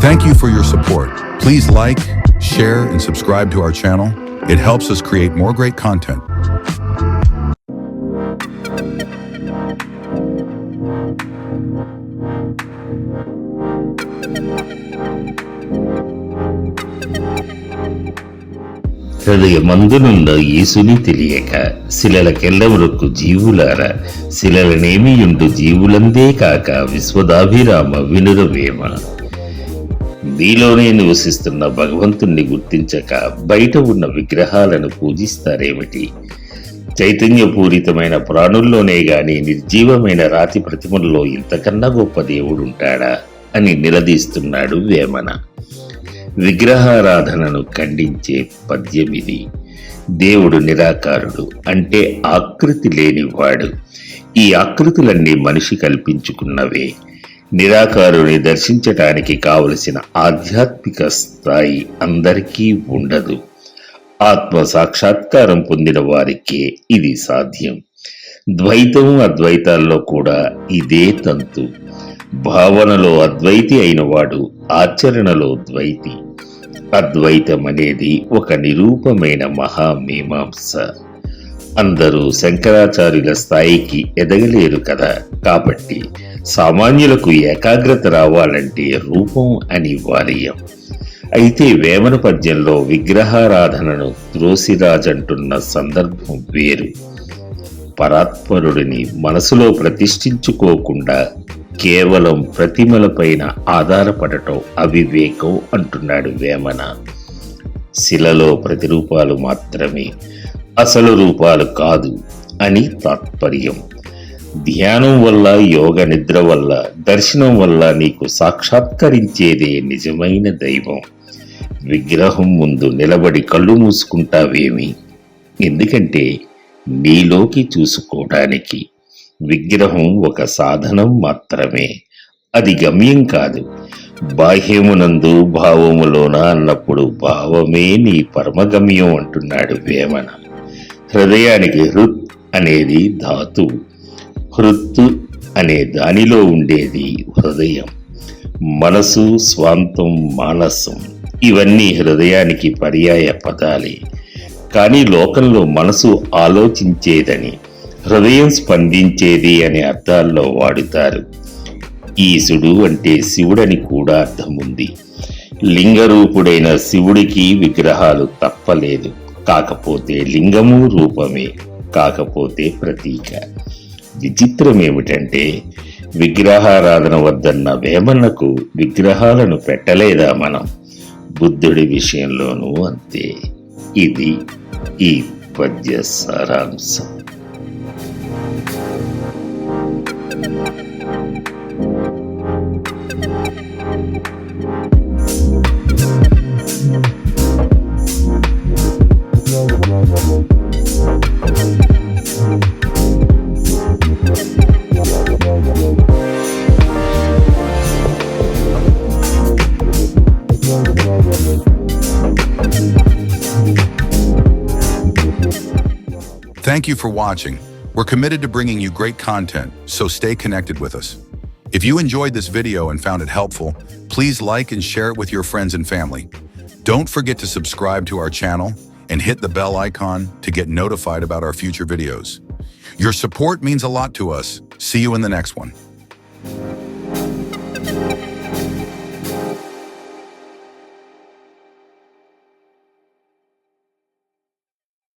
Thank you for your support. Please like, share, and subscribe to our channel. It helps us create more great content. హృదయమందునున్న యేసుని తెలియక శిలలకెల్లవరకు జీవులార శిలలనేమియుండు జీవులందే కాక విశ్వదాభిరామ వినురవేమ. మీలోనే నివసిస్తున్న భగవంతుణ్ణి గుర్తించక బయట ఉన్న విగ్రహాలను పూజిస్తారేమిటి? చైతన్యపూరితమైన ప్రాణుల్లోనే గాని నిర్జీవమైన రాతి ప్రతిమల్లో ఇంతకన్నా గొప్ప దేవుడుంటాడా అని నిలదీస్తున్నాడు వేమన. విగ్రహారాధనను ఖండించే పద్యమిది. దేవుడు నిరాకారుడు, అంటే ఆకృతి లేనివాడు. ఈ ఆకృతులన్నీ మనిషి కల్పించుకున్నవే. నిరాకారుని దర్శించటానికి కావలసిన ఆధ్యాత్మిక స్థాయి అందరికీ ఉండదు. ఆత్మ సాక్షాత్కారం పొందిన వారికే ఇది సాధ్యం. ద్వైతం అద్వైతాల్లో కూడా ఇదే తంతు. భావనలో అద్వైతి అయినవాడు ఆచరణలో ద్వైతి. అద్వైతం అనేది ఒక నిరూపమైన మహామీమాంస. అందరూ శంకరాచార్యుల స్థాయికి ఎదగలేరు కదా. కాబట్టి సామాన్యులకు ఏకాగ్రత రావాలంటే రూపం అనివార్యం. అయితే వేమన పద్యంలో విగ్రహారాధనను త్రోసిరాజంటున్న సందర్భం వేరు. పరాత్పరుడిని మనసులో ప్రతిష్ఠించుకోకుండా కేవలం ప్రతిమలపైన ఆధారపడటం అవివేకం అంటున్నాడు వేమన. శిలలో ప్రతిరూపాలు మాత్రమే, అసలు రూపాలు కాదు అని తాత్పర్యం. ధ్యానం వల్ల, యోగ నిద్ర వల్ల, దర్శనం వల్ల నీకు సాక్షాత్కరించేదే నిజమైన దైవం. విగ్రహం ముందు నిలబడి కళ్ళు మూసుకుంటావేమి? ఎందుకంటే నీలోకి చూసుకోవడానికి. విగ్రహం ఒక సాధనం మాత్రమే, అది గమ్యం కాదు. బాహ్యమునందు భావములోన అన్నప్పుడు భావమే నీ పరమగమ్యం అంటున్నాడు వేమన. హృదయానికి హృత్ అనేది ధాతువు, హృత్తు అనే దానిలో ఉండేది హృదయం. మనసు, స్వాంతం, మానసం ఇవన్నీ హృదయానికి పర్యాయ పదాలే. కానీ లోకంలో మనసు ఆలోచించేదని, హృదయం స్పందించేది అనే అర్థాల్లో వాడుతారు. ఈశుడు అంటే శివుడని కూడా అర్థం ఉంది. లింగరూపుడైన శివుడికి విగ్రహాలు తప్పలేదు. కాకపోతే లింగము రూపమే, కాకపోతే ప్రతీక. విచిత్రం ఏమిటంటే విగ్రహారాధన వద్దన్న వేమన్నకు విగ్రహాలను పెట్టలేదా మనం? బుద్ధుడి విషయంలోనూ అంతే. ఇది ఈ పద్య సారాంశం. Thank you for watching. We're committed to bringing you great content, so stay connected with us. If you enjoyed this video and found it helpful, please like and share it with your friends and family. Don't forget to subscribe to our channel and hit the bell icon to get notified about our future videos. Your support means a lot to us. See you in the next one.